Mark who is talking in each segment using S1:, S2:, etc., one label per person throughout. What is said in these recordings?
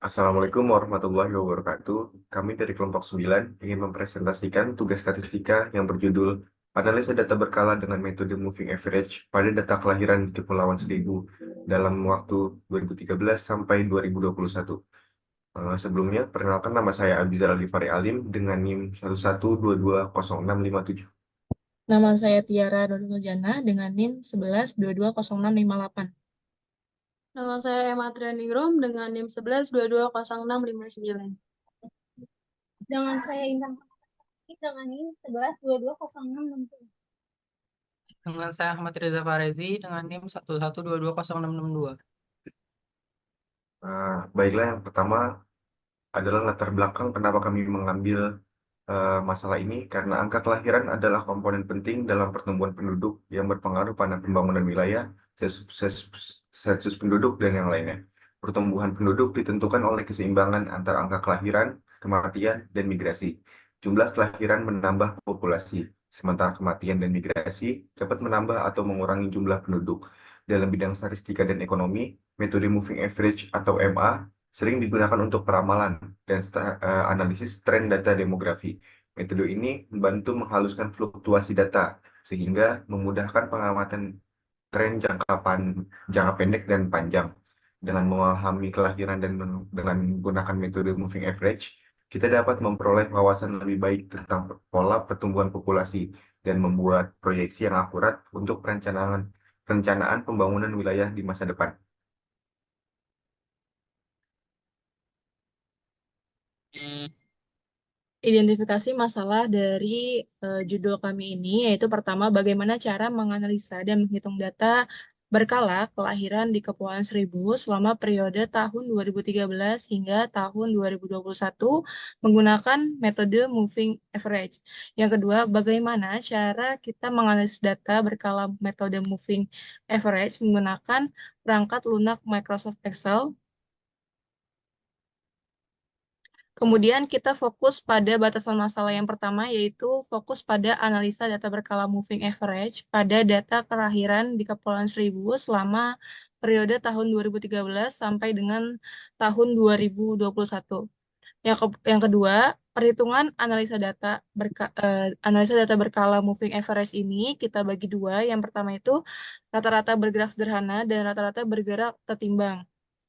S1: Assalamualaikum warahmatullahi wabarakatuh. Kami dari kelompok 9 ingin mempresentasikan tugas statistika yang berjudul Analisa Data Berkala dengan Metode Moving Average pada data kelahiran di Kepulauan Seribu dalam waktu 2013 sampai 2021. Sebelumnya, perkenalkan nama saya Abizar Alifari Alim dengan NIM 112206557.
S2: Nama saya Tiara Nurul Jana dengan NIM 11220658.
S3: Nama saya Emma Trianingrum dengan NIM 11220659.
S4: Dengan saya Intan dengan NIM 11220660.
S5: Dengan saya Ahmad Reza Farezi dengan NIM 1122062.
S1: Baiklah, yang pertama adalah latar belakang kenapa kami mengambil masalah ini karena angka kelahiran adalah komponen penting dalam pertumbuhan penduduk yang berpengaruh pada pembangunan wilayah, sensus penduduk, dan yang lainnya. Pertumbuhan penduduk ditentukan oleh keseimbangan antara angka kelahiran, kematian, dan migrasi. Jumlah kelahiran menambah populasi, sementara kematian dan migrasi dapat menambah atau mengurangi jumlah penduduk. Dalam bidang statistika dan ekonomi, metode moving average atau MA sering digunakan untuk peramalan dan analisis tren data demografi. Metode ini membantu menghaluskan fluktuasi data sehingga memudahkan pengamatan tren jangka pendek dan panjang. Dengan memahami kelahiran dan dengan menggunakan metode moving average, kita dapat memperoleh wawasan lebih baik tentang pola pertumbuhan populasi dan membuat proyeksi yang akurat untuk perencanaan pembangunan wilayah di masa depan.
S2: Identifikasi masalah dari judul kami ini, yaitu pertama, bagaimana cara menganalisa dan menghitung data berkala kelahiran di Kepulauan Seribu selama periode tahun 2013 hingga tahun 2021 menggunakan metode moving average. Yang kedua, bagaimana cara kita menganalisis data berkala metode moving average menggunakan perangkat lunak Microsoft Excel. Kemudian kita fokus pada batasan masalah yang pertama, yaitu fokus pada analisa data berkala moving average pada data kelahiran di Kepulauan Seribu selama periode tahun 2013 sampai dengan tahun 2021. Yang kedua, perhitungan analisa data berkala moving average ini kita bagi dua. Yang pertama itu rata-rata bergerak sederhana dan rata-rata bergerak tertimbang.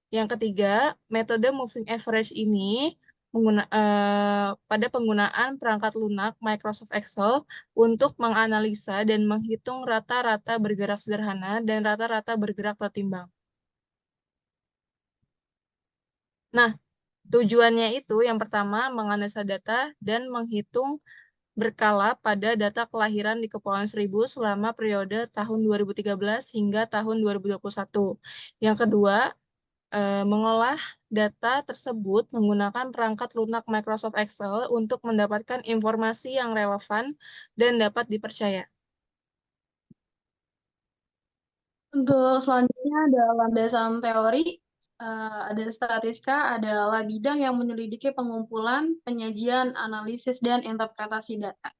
S2: Yang ketiga, metode moving average ini pada penggunaan perangkat lunak Microsoft Excel untuk menganalisa dan menghitung rata-rata bergerak sederhana dan rata-rata bergerak tertimbang. Nah, tujuannya itu yang pertama menganalisa data dan menghitung berkala pada data kelahiran di Kepulauan Seribu selama periode tahun 2013 hingga tahun 2021. Yang kedua, mengolah data tersebut menggunakan perangkat lunak Microsoft Excel untuk mendapatkan informasi yang relevan dan dapat dipercaya.
S3: Untuk selanjutnya dalam dasar teori, ada statistika adalah bidang yang menyelidiki pengumpulan, penyajian, analisis, dan interpretasi data.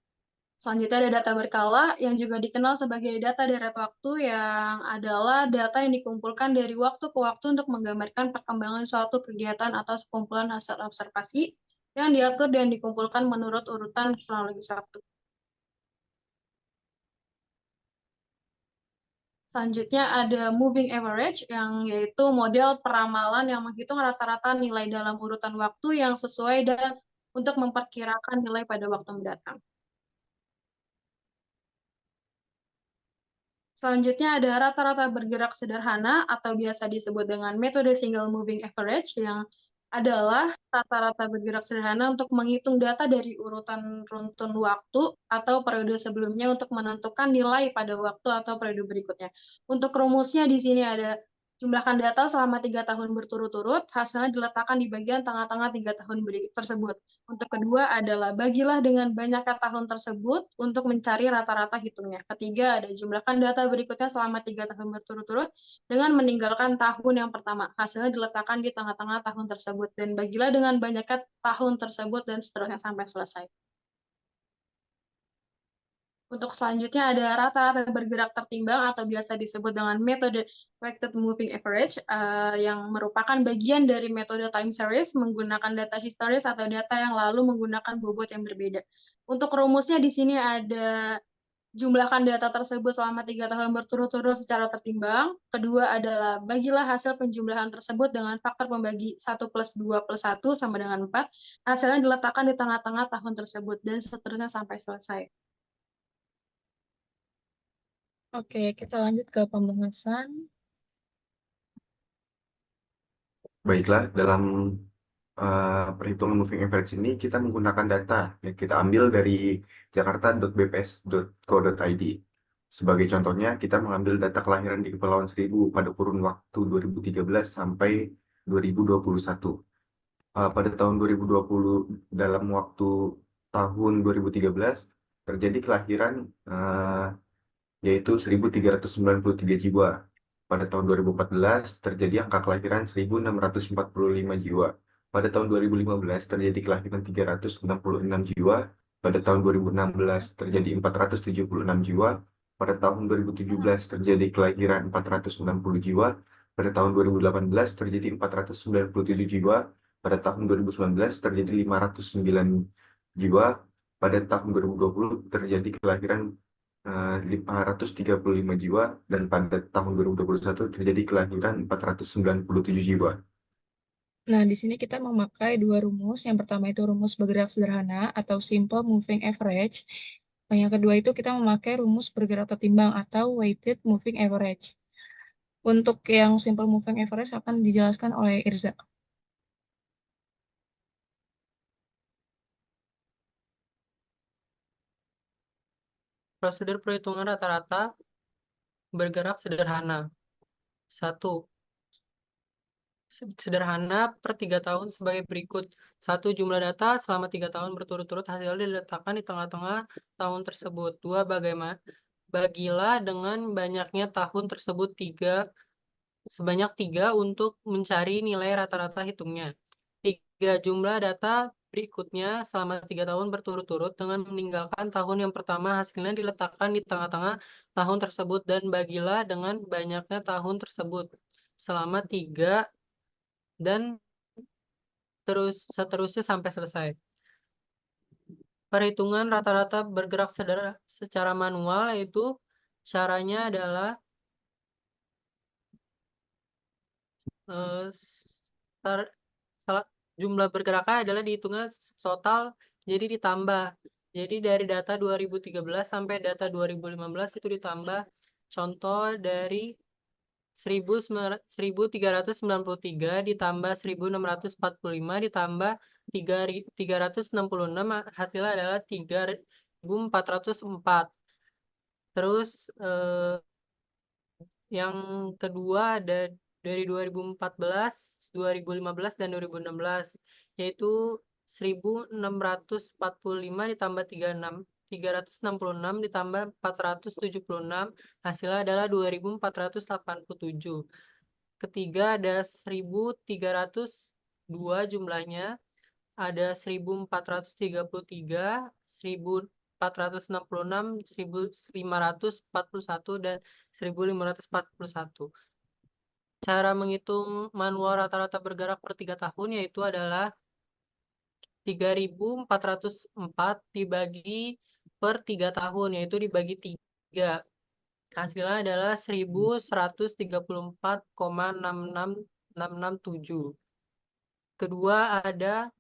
S3: Selanjutnya ada data berkala yang juga dikenal sebagai data deret waktu, yang adalah data yang dikumpulkan dari waktu ke waktu untuk menggambarkan perkembangan suatu kegiatan atau sekumpulan hasil observasi yang diatur dan dikumpulkan menurut urutan kronologis waktu. Selanjutnya ada moving average, yang yaitu model peramalan yang menghitung rata-rata nilai dalam urutan waktu yang sesuai dan untuk memperkirakan nilai pada waktu mendatang. Selanjutnya ada rata-rata bergerak sederhana atau biasa disebut dengan metode single moving average, yang adalah rata-rata bergerak sederhana untuk menghitung data dari urutan runtun waktu atau periode sebelumnya untuk menentukan nilai pada waktu atau periode berikutnya. Untuk rumusnya di sini ada jumlahkan data selama 3 tahun berturut-turut, hasilnya diletakkan di bagian tengah-tengah 3 tahun tersebut. Untuk kedua adalah bagilah dengan banyaknya tahun tersebut untuk mencari rata-rata hitungnya. Ketiga ada jumlahkan data berikutnya selama 3 tahun berturut-turut dengan meninggalkan tahun yang pertama. Hasilnya diletakkan di tengah-tengah tahun tersebut dan bagilah dengan banyaknya tahun tersebut dan seterusnya sampai selesai. Untuk selanjutnya ada rata-rata bergerak tertimbang atau biasa disebut dengan metode weighted moving average, yang merupakan bagian dari metode time series menggunakan data historis atau data yang lalu menggunakan bobot yang berbeda. Untuk rumusnya di sini ada jumlahkan data tersebut selama 3 tahun berturut-turut secara tertimbang. Kedua adalah bagilah hasil penjumlahan tersebut dengan faktor pembagi 1 plus 2 plus 1 sama dengan 4. Hasilnya diletakkan di tengah-tengah tahun tersebut dan seterusnya sampai selesai.
S2: Oke, kita lanjut ke pembahasan.
S1: Baiklah, dalam perhitungan moving average ini kita menggunakan data yang kita ambil dari jakarta.bps.co.id. Sebagai contohnya, kita mengambil data kelahiran di Kepulauan Seribu pada kurun waktu 2013 sampai 2021. Pada tahun 2020, dalam waktu tahun 2013, terjadi kelahiran yaitu 1.393 jiwa. Pada tahun 2014 terjadi angka kelahiran 1.645 jiwa. Pada tahun 2015 terjadi kelahiran 366 jiwa. Pada tahun 2016 terjadi 476 jiwa. Pada tahun 2017 terjadi kelahiran 460 jiwa. Pada tahun 2018 terjadi 497 jiwa. Pada tahun 2019 terjadi 509 jiwa. Pada tahun 2020 terjadi kelahiran 535 jiwa, dan pada tahun 2021 terjadi kelahiran 497 jiwa.
S2: Nah, di sini kita memakai dua rumus. Yang pertama itu rumus bergerak sederhana atau simple moving average. Yang kedua itu kita memakai rumus bergerak tertimbang atau weighted moving average. Untuk yang simple moving average akan dijelaskan oleh Irza.
S5: Prosedur perhitungan rata-rata bergerak sederhana. 1. Sederhana per 3 tahun sebagai berikut. 1. Jumlah data selama 3 tahun berturut-turut hasilnya diletakkan di tengah-tengah tahun tersebut. 2. Bagaimana? Bagilah dengan banyaknya tahun tersebut sebanyak 3 untuk mencari nilai rata-rata hitungnya. 3. Jumlah data berikutnya selama 3 tahun berturut-turut dengan meninggalkan tahun yang pertama, hasilnya diletakkan di tengah-tengah tahun tersebut dan bagilah dengan banyaknya tahun tersebut selama 3 dan seterusnya sampai selesai. Perhitungan rata-rata bergerak secara manual, yaitu caranya adalah jumlah bergeraknya adalah dihitungnya total, jadi ditambah. Jadi dari data 2013 sampai data 2015 itu ditambah. Contoh dari 1393 ditambah 1645 ditambah 366, hasilnya adalah 3404. Terus yang kedua ada dari 2014, 2015, dan 2016, yaitu 1645 ditambah 366 ditambah 476, hasilnya adalah 2487. Ketiga ada 1302 jumlahnya, ada 1433, 1466, 1541, dan 1541. Cara menghitung manual rata-rata bergerak per 3 tahun yaitu adalah 3.404 dibagi per 3 tahun, yaitu dibagi 3. Hasilnya adalah 1134,66667. Kedua ada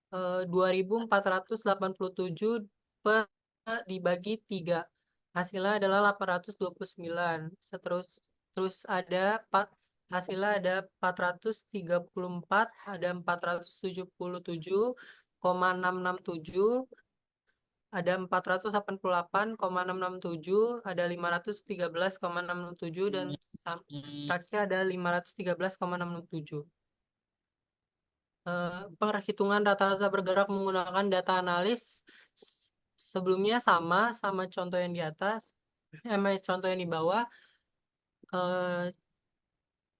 S5: 2.487 dibagi 3. Hasilnya adalah 829. Terus ada hasilnya ada 434, ada 477,667, ada 488,667, ada 513,667, dan terakhir ada 513,667. Perhitungan rata-rata bergerak menggunakan data analis sebelumnya sama contoh yang di atas, contoh yang di bawah.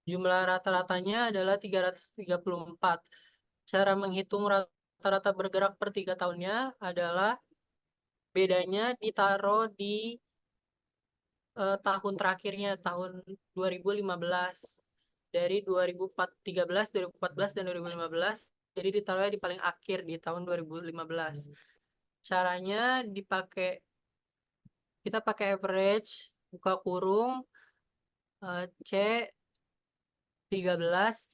S5: Jumlah rata-ratanya adalah 334. Cara menghitung rata-rata bergerak per 3 tahunnya adalah bedanya ditaruh di tahun terakhirnya, tahun 2015. Dari 2013, 2014, dan 2015, jadi ditaruhnya di paling akhir di tahun 2015. Caranya kita pakai average, buka kurung, C 13,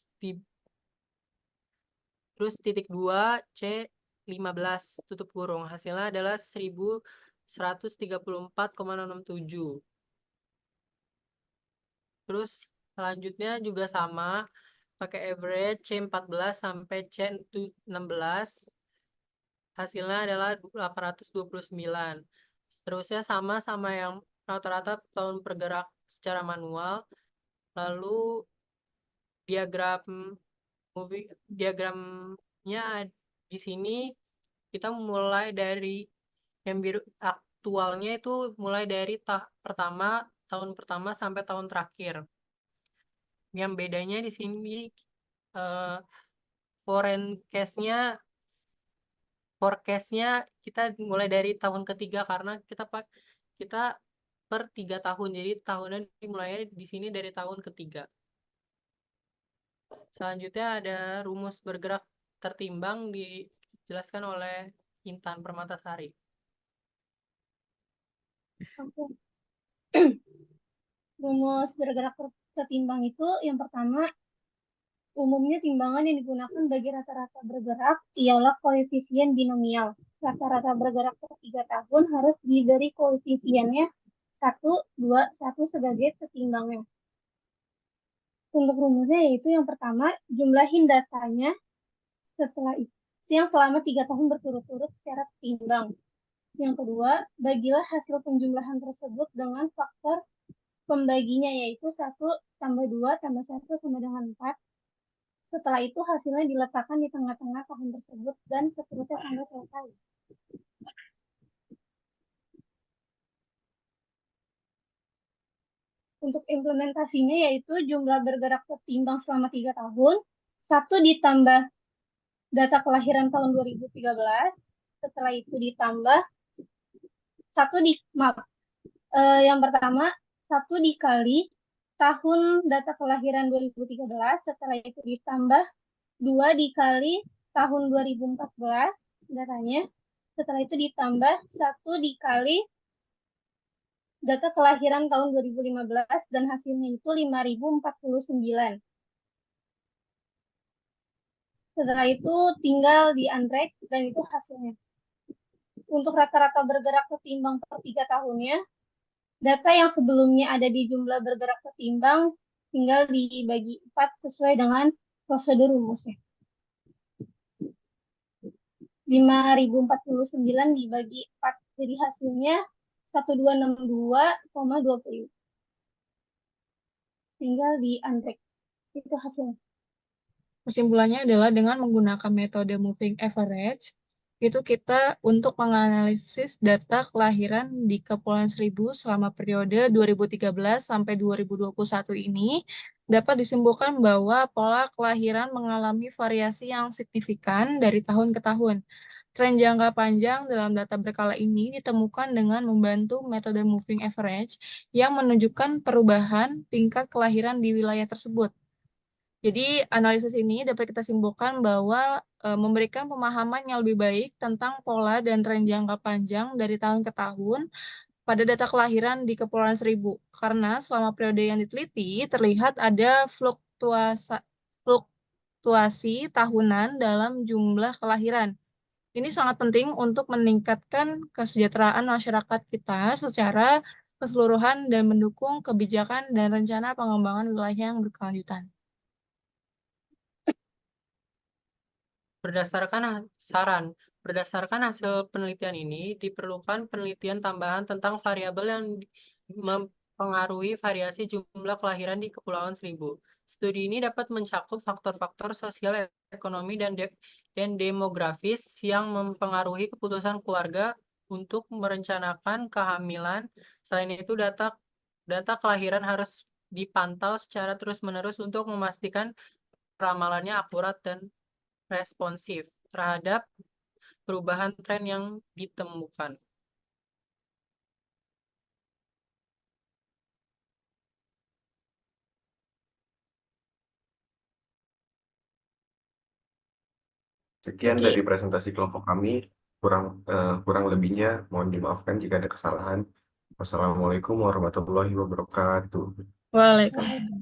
S5: terus titik 2, C 15, tutup kurung. Hasilnya adalah 1134,67. Terus selanjutnya juga sama, pakai average C14 sampai C16. Hasilnya adalah 829. Seterusnya sama yang rata-rata tahun bergerak secara manual. Lalu diagramnya di sini kita mulai dari yang biru aktualnya itu mulai dari tahun pertama sampai tahun terakhir. Yang bedanya di sini forecast-nya kita mulai dari tahun ketiga karena kita per 3 tahun, jadi tahunnya dimulai di sini dari tahun ketiga. Selanjutnya ada rumus bergerak tertimbang dijelaskan oleh Intan Permatasari.
S4: Oke. Rumus bergerak tertimbang itu yang pertama, umumnya timbangan yang digunakan bagi rata-rata bergerak ialah koefisien binomial. Rata-rata bergerak per 3 tahun harus diberi koefisiennya 1, 2, 1 sebagai ketimbangnya. Untuk rumusnya yaitu yang pertama, jumlahin datanya setelah itu yang selama 3 tahun berturut-turut secara timbang. Yang kedua, bagilah hasil penjumlahan tersebut dengan faktor pembaginya yaitu 1 tambah 2 tambah 1 sama dengan 4. Setelah itu hasilnya diletakkan di tengah-tengah tahun tersebut dan seterusnya sampai selesai. Untuk implementasinya yaitu jumlah bergerak tertimbang selama 3 tahun, 1 ditambah data kelahiran tahun 2013, setelah itu ditambah yang pertama 1 dikali tahun data kelahiran 2013, setelah itu ditambah 2 dikali tahun 2014 datanya, setelah itu ditambah 1 dikali data kelahiran tahun 2015 dan hasilnya itu 5049. Setelah itu tinggal di undrake dan itu hasilnya. Untuk rata-rata bergerak tertimbang per 3 tahunnya, data yang sebelumnya ada di jumlah bergerak tertimbang tinggal dibagi 4 sesuai dengan prosedur rumusnya. 5049 dibagi 4, jadi hasilnya 1262,20. Tinggal di undrake. Itu hasilnya.
S2: Kesimpulannya adalah dengan menggunakan metode moving average, itu kita untuk menganalisis data kelahiran di Kepulauan Seribu selama periode 2013 sampai 2021 ini, dapat disimpulkan bahwa pola kelahiran mengalami variasi yang signifikan dari tahun ke tahun. Tren jangka panjang dalam data berkala ini ditemukan dengan membantu metode moving average yang menunjukkan perubahan tingkat kelahiran di wilayah tersebut. Jadi analisis ini dapat kita simpulkan bahwa memberikan pemahaman yang lebih baik tentang pola dan tren jangka panjang dari tahun ke tahun pada data kelahiran di Kepulauan Seribu. Karena selama periode yang diteliti terlihat ada fluktuasi tahunan dalam jumlah kelahiran. Ini sangat penting untuk meningkatkan kesejahteraan masyarakat kita secara keseluruhan dan mendukung kebijakan dan rencana pengembangan wilayah yang berkelanjutan.
S5: Berdasarkan hasil penelitian ini, diperlukan penelitian tambahan tentang variabel yang mempengaruhi variasi jumlah kelahiran di Kepulauan Seribu. Studi ini dapat mencakup faktor-faktor sosial, ekonomi, dan demografis yang mempengaruhi keputusan keluarga untuk merencanakan kehamilan. Selain itu, data kelahiran harus dipantau secara terus-menerus untuk memastikan ramalannya akurat dan responsif terhadap perubahan tren yang ditemukan.
S1: Sekian
S2: Oke,
S1: dari presentasi kelompok kami. Kurang lebihnya mohon dimaafkan jika ada kesalahan. Wassalamualaikum warahmatullahi wabarakatuh.
S2: waalaikumsalam.